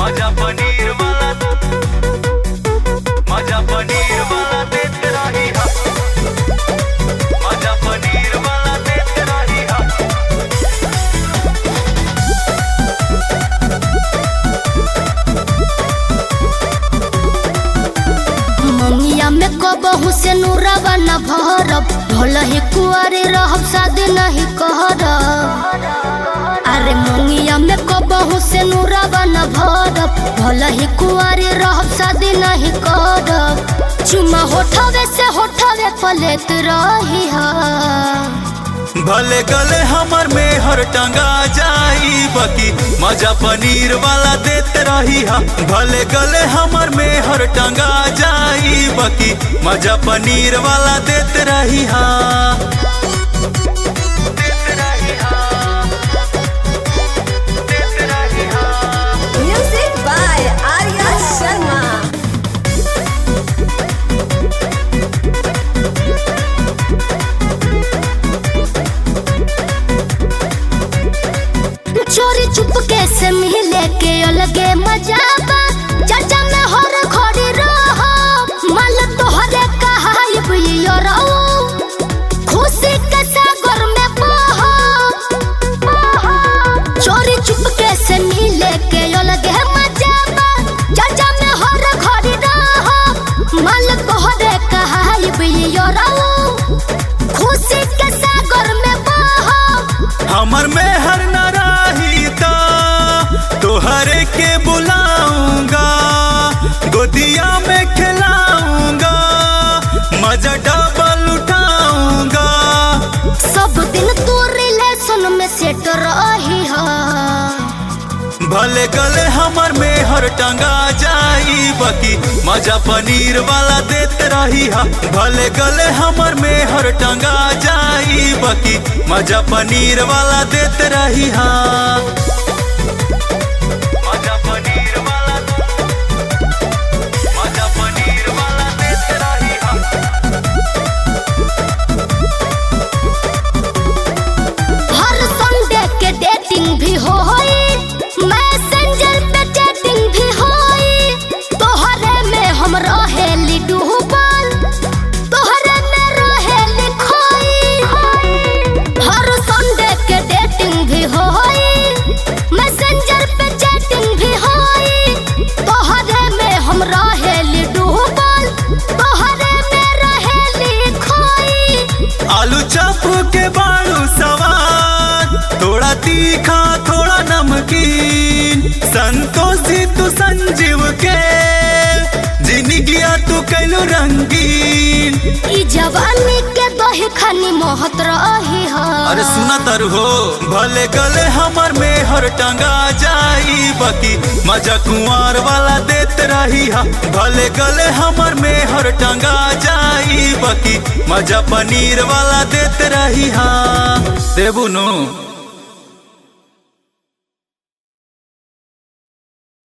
मजा पनीर वाला देते रही हा। मजा पनीर वाला देते रही हा। मंगिया में कबहू से नूरवा न भरब, भल ही कुआरे रहब शादी नहीं करब। अरे मंगिया में कबहू से नूरवा न भरब, भल ही कुआरे रहब शादी नहीं करब। चुमा होठवे से होठवे पलेत रही हा। भले गले हमर में हर टंगा जाई बाकी मजा पनीर वाला देते रही हा। भले गले हमर में हर टंगा जाई बाकी मजा पनीर वाला देते रही हा। Music by Arya Sharma. चोरी चुपके से मिले के अलगे मजा बा। चाचा में हर घड़ी रहो, माल तोहरे कहाई बियो रहो। खुशी के सागर में बहो, चोरी चुपके से मिले के अलगे मजा बा। चाचा में हर घड़ी रहो, माल तोहरे कहाई बियो रहो। खुशी के सागर में बहो, हमर में हर न रही ता तोहरे के बुलाऊंगा, गोदिया में खिलाऊंगा, मजा डबल उठाऊंगा। सब दिन तू रिलेशन में सेट रही हा। भले गले हमर में हर टंगा जाई बाकी मजा पनीर वाला देते रही हा। भले गले हमर में हर टंगा जाई बाकी मजा पनीर वाला देते रही हा। मजा पनीर वाला देते रही हा। हर संडे के डेटिंग भी होई, मैसेंजर पे चैटिंग भी होई। तोहरे में हम रहेली डूबल, तोहरे में रहेली खोई। हर संडे के डेटिंग भी होई, मैसेंजर पे चैटिंग भी होई। तोहरे में हम रहेली डूबल, तोहरे में रहेली खोई। आलू चप के बालू सवाद, थोड़ा तीखा थोड़ा नमकीन। संतोष जी तू संजीव के जिंदगिया तू कैलू रंगीन। ई जवानी के दही खानी मोहत रही हा। अरे सुना तर हो भले गले हमर में हर टंगा जाई बाकी मजा कुंवार वाला देते रही हा। भले गले हमर में हर टंगा जाई बाकी मजा पनीर वाला देते रही हा। देबू नो।